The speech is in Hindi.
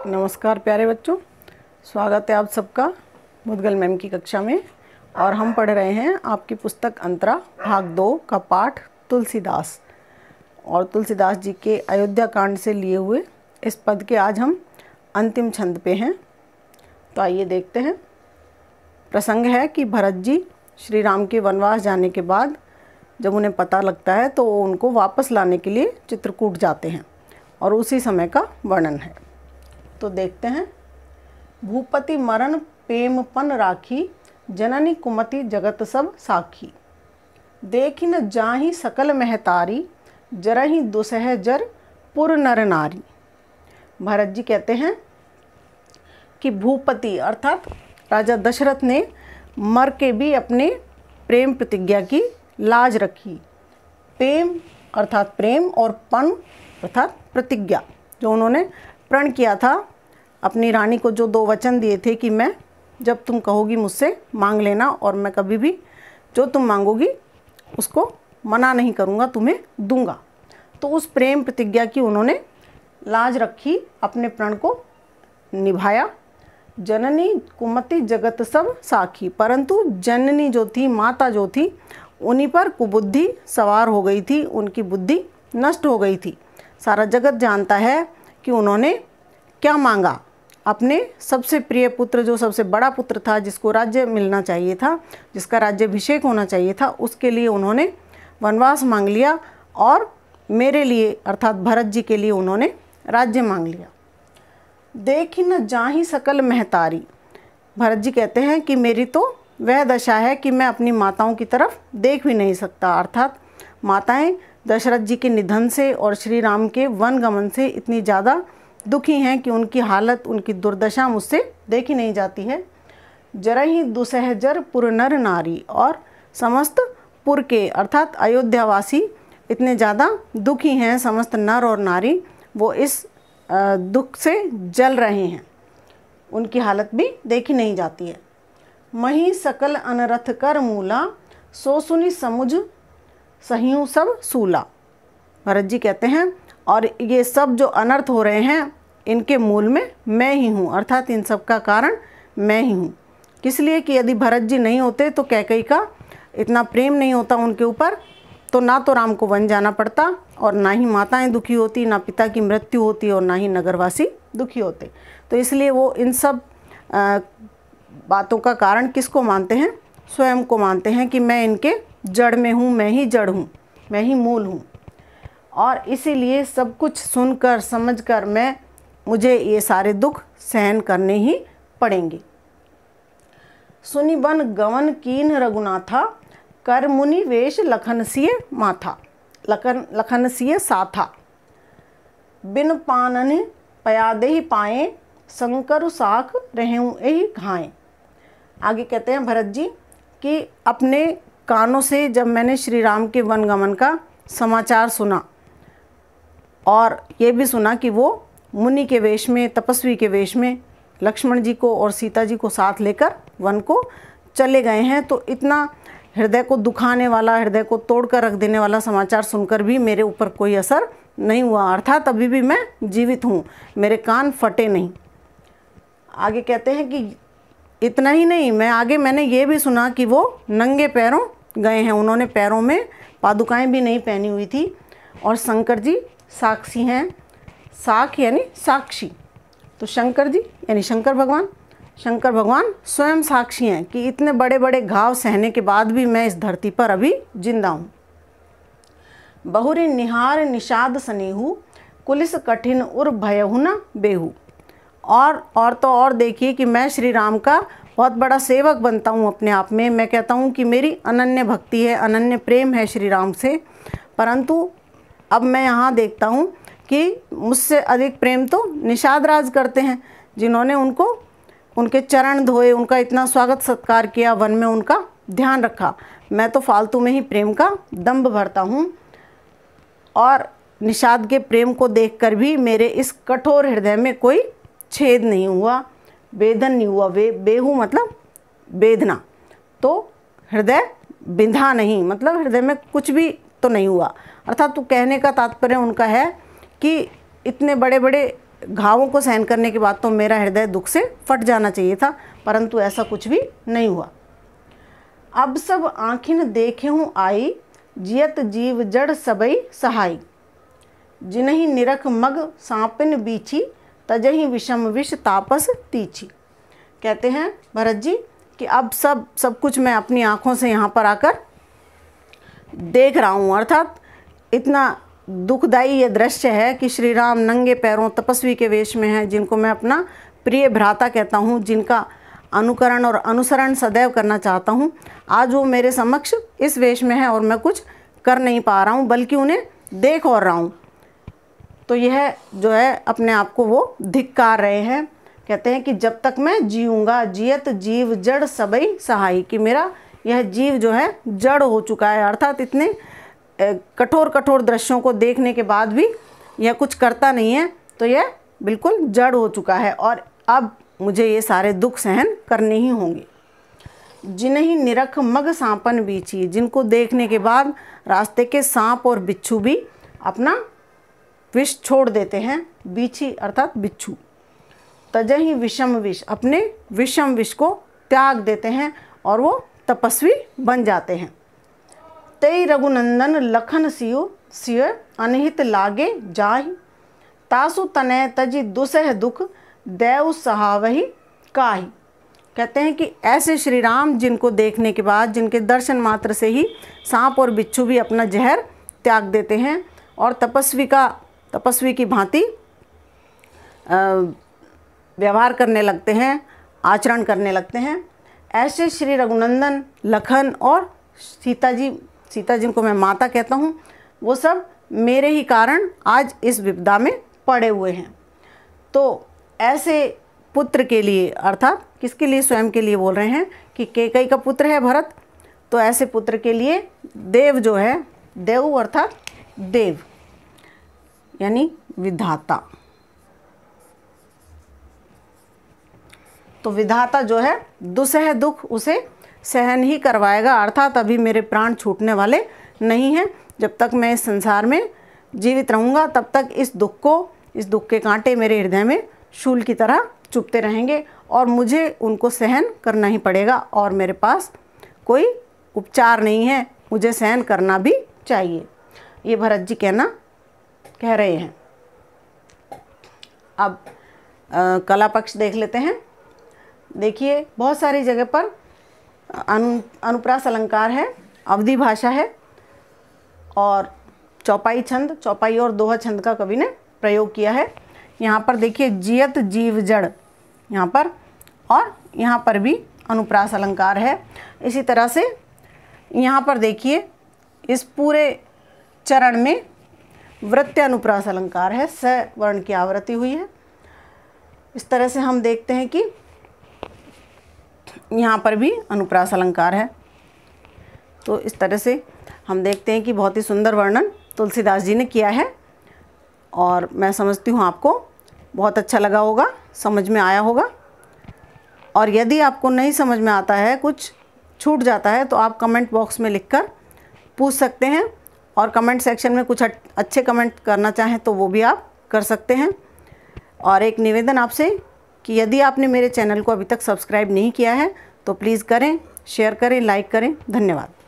नमस्कार प्यारे बच्चों, स्वागत है आप सबका मुदगल मैम की कक्षा में। और हम पढ़ रहे हैं आपकी पुस्तक अंतरा भाग 2 का पाठ तुलसीदास और तुलसीदास जी के अयोध्या कांड से लिए हुए इस पद के आज हम अंतिम छंद पे हैं। तो आइए देखते हैं। प्रसंग है कि भरत जी श्री राम के वनवास जाने के बाद जब उन्हें पता लगता है तो वो उनको वापस लाने के लिए चित्रकूट जाते हैं और उसी समय का वर्णन है। तो देखते हैं। भूपति मरण प्रेमपन राखी, जननी कुमति जगत सब साखी। देखी न जाहि सकल महतारी, जरहि दुसह जर पुर नर नारी। भरत जी कहते हैं कि भूपति अर्थात राजा दशरथ ने मर के भी अपने प्रेम प्रतिज्ञा की लाज रखी। प्रेम अर्थात प्रेम और पन अर्थात प्रतिज्ञा, जो उन्होंने प्रण किया था अपनी रानी को, जो 2 वचन दिए थे कि मैं जब तुम कहोगी मुझसे मांग लेना और मैं कभी भी जो तुम मांगोगी उसको मना नहीं करूँगा, तुम्हें दूंगा। तो उस प्रेम प्रतिज्ञा की उन्होंने लाज रखी, अपने प्रण को निभाया। जननी कुमति जगत सब साखी, परंतु जननी जो थी, माता जो थी, उन्हीं पर कुबुद्धि सवार हो गई थी, उनकी बुद्धि नष्ट हो गई थी। सारा जगत जानता है कि उन्होंने क्या मांगा। अपने सबसे प्रिय पुत्र, जो सबसे बड़ा पुत्र था, जिसको राज्य मिलना चाहिए था, जिसका राज्याभिषेक होना चाहिए था, उसके लिए उन्होंने वनवास मांग लिया और मेरे लिए अर्थात भरत जी के लिए उन्होंने राज्य मांग लिया। देखी न जाहि सकल महतारी, भरत जी कहते हैं कि मेरी तो वह दशा है कि मैं अपनी माताओं की तरफ देख भी नहीं सकता। अर्थात माताएं दशरथ जी के निधन से और श्री राम के वनगमन से इतनी ज़्यादा दुखी हैं कि उनकी हालत, उनकी दुर्दशा मुझसे देखी नहीं जाती है। जरहि दुसहजर पुर नर नारी, और समस्त पुर के अर्थात अयोध्यावासी इतने ज़्यादा दुखी हैं, समस्त नर और नारी वो इस दुख से जल रहे हैं, उनकी हालत भी देखी नहीं जाती है। मही सकल अनरथ कर मूला, सो सुनी समुझ सहियों सब सूला। भरत जी कहते हैं और ये सब जो अनर्थ हो रहे हैं इनके मूल में मैं ही हूँ, अर्थात इन सब का कारण मैं ही हूँ। किस लिए कि यदि भरत जी नहीं होते तो कैकेयी का इतना प्रेम नहीं होता उनके ऊपर, तो ना तो राम को वन जाना पड़ता और ना ही माताएं दुखी होती, ना पिता की मृत्यु होती और ना ही नगरवासी दुखी होते। तो इसलिए वो इन सब बातों का कारण किसको मानते हैं? स्वयं को मानते हैं कि मैं इनके जड़ में हूँ, मैं ही जड़ हूँ, मैं ही मूल हूँ। और इसीलिए सब कुछ सुनकर समझकर मुझे ये सारे दुख सहन करने ही पड़ेंगे। सुनि बन गवन कीन रघुनाथा, कर मुनि वेश लखनसिय माथा। लखनसिय साथा, बिन पानन पयादे ही पाए, शंकर साख रहें एहि घाए। आगे कहते हैं भरत जी कि अपने कानों से जब मैंने श्री राम के वनगमन का समाचार सुना और ये भी सुना कि वो मुनि के वेश में, तपस्वी के वेश में लक्ष्मण जी को और सीता जी को साथ लेकर वन को चले गए हैं, तो इतना हृदय को दुखाने वाला, हृदय को तोड़कर रख देने वाला समाचार सुनकर भी मेरे ऊपर कोई असर नहीं हुआ, अर्थात अभी भी मैं जीवित हूँ, मेरे कान फटे नहीं। आगे कहते हैं कि इतना ही नहीं, मैंने ये भी सुना कि वो नंगे पैरों गए हैं, उन्होंने पैरों में पादुकाएं भी नहीं पहनी हुई थी। और शंकर जी साक्षी हैं, साख यानी साक्षी, तो शंकर जी यानी शंकर भगवान स्वयं साक्षी हैं कि इतने बड़े बड़े घाव सहने के बाद भी मैं इस धरती पर अभी जिंदा हूँ। बहुरी निहार निषाद सनेहू, कुलिस कठिन उर भयहु न बेहू। और तो और देखिए कि मैं श्री राम का बहुत बड़ा सेवक बनता हूँ अपने आप में। मैं कहता हूँ कि मेरी अनन्य भक्ति है, अनन्य प्रेम है श्री राम से, परंतु अब मैं यहाँ देखता हूँ कि मुझसे अधिक प्रेम तो निषाद राज करते हैं, जिन्होंने उनके चरण धोए, उनका इतना स्वागत सत्कार किया, वन में उनका ध्यान रखा। मैं तो फालतू में ही प्रेम का दंभ भरता हूँ और निषाद के प्रेम को देखकर भी मेरे इस कठोर हृदय में कोई छेद नहीं हुआ, वेदन नहीं हुआ। बेहू मतलब वेदना, तो हृदय बिंधा नहीं, मतलब हृदय में कुछ भी तो नहीं हुआ। अर्थात तो कहने का तात्पर्य उनका है कि इतने बड़े बड़े घावों को सहन करने के बाद तो मेरा हृदय दुख से फट जाना चाहिए था, परंतु ऐसा कुछ भी नहीं हुआ। अब सब आँखिन देखे हूँ आई, जियत जीव जड़ सबई सहाई। जिनहि निरख मग सांपिन बीछी, तजहि विषम विष तापस तीछी। कहते हैं भरत जी कि अब सब कुछ मैं अपनी आँखों से यहाँ पर आकर देख रहा हूँ, अर्थात इतना दुखदाई ये दृश्य है कि श्री राम नंगे पैरों तपस्वी के वेश में हैं, जिनको मैं अपना प्रिय भ्राता कहता हूँ, जिनका अनुकरण और अनुसरण सदैव करना चाहता हूँ, आज वो मेरे समक्ष इस वेश में है और मैं कुछ कर नहीं पा रहा हूँ, बल्कि उन्हें देख और रहा हूँ। तो यह जो है अपने आप को वो धिक्कार रहे हैं। कहते हैं कि जब तक मैं जीऊँगा जियत जीव जड़ सबई सहाई, कि मेरा यह जीव जो है जड़ हो चुका है, अर्थात इतने कठोर कठोर दृश्यों को देखने के बाद भी यह कुछ करता नहीं है, तो यह बिल्कुल जड़ हो चुका है और अब मुझे ये सारे दुख सहन करने ही होंगे। जिन्हीं निरख मग सांपन बीछी, जिनको देखने के बाद रास्ते के सांप और बिच्छू भी अपना विष छोड़ देते हैं, बीछी अर्थात बिच्छू। तजहि विषम विष, अपने विषम विष को त्याग देते हैं और वो तपस्वी बन जाते हैं। तै रघुनंदन लखन सियो सिय अनहित लागे जाहि, तासु तनय तजि दुसह दुख देव सहावहि काहि। कहते हैं कि ऐसे श्री राम जिनको देखने के बाद, जिनके दर्शन मात्र से ही सांप और बिच्छू भी अपना जहर त्याग देते हैं और तपस्वी की भांति व्यवहार करने लगते हैं, आचरण करने लगते हैं, ऐसे श्री रघुनंदन लखन और सीता जिनको मैं माता कहता हूँ, वो सब मेरे ही कारण आज इस विपदा में पड़े हुए हैं। तो ऐसे पुत्र के लिए, अर्थात किसके लिए, स्वयं के लिए बोल रहे हैं कि कैकेयी का पुत्र है भरत, तो ऐसे पुत्र के लिए देव जो है, देव अर्थात देव यानी विधाता, तो विधाता जो है दुसह दुख उसे सहन ही करवाएगा, अर्थात अभी मेरे प्राण छूटने वाले नहीं हैं। जब तक मैं इस संसार में जीवित रहूँगा तब तक इस दुख के कांटे मेरे हृदय में शूल की तरह चुभते रहेंगे और मुझे उनको सहन करना ही पड़ेगा और मेरे पास कोई उपचार नहीं है, मुझे सहन करना भी चाहिए, ये भरत जी कह रहे हैं। अब कला पक्ष देख लेते हैं। देखिए बहुत सारी जगह पर अनुप्रास अलंकार है, अवधि भाषा है और चौपाई छंद, चौपाई और दोहा छंद का कवि ने प्रयोग किया है। यहाँ पर देखिए जियत जीव जड़ यहाँ पर, और यहाँ पर भी अनुप्रास अलंकार है। इसी तरह से यहाँ पर देखिए इस पूरे चरण में वृत्य अनुप्रास अलंकार है, स वर्ण की आवृत्ति हुई है। इस तरह से हम देखते हैं कि यहाँ पर भी अनुप्रास अलंकार है। तो इस तरह से हम देखते हैं कि बहुत ही सुंदर वर्णन तुलसीदास जी ने किया है और मैं समझती हूँ आपको बहुत अच्छा लगा होगा, समझ में आया होगा। और यदि आपको नहीं समझ में आता है, कुछ छूट जाता है, तो आप कमेंट बॉक्स में लिखकर पूछ सकते हैं और कमेंट सेक्शन में कुछ अच्छे कमेंट करना चाहें तो वो भी आप कर सकते हैं। और एक निवेदन आपसे कि यदि आपने मेरे चैनल को अभी तक सब्सक्राइब नहीं किया है तो प्लीज़ करें, शेयर करें, लाइक करें। धन्यवाद।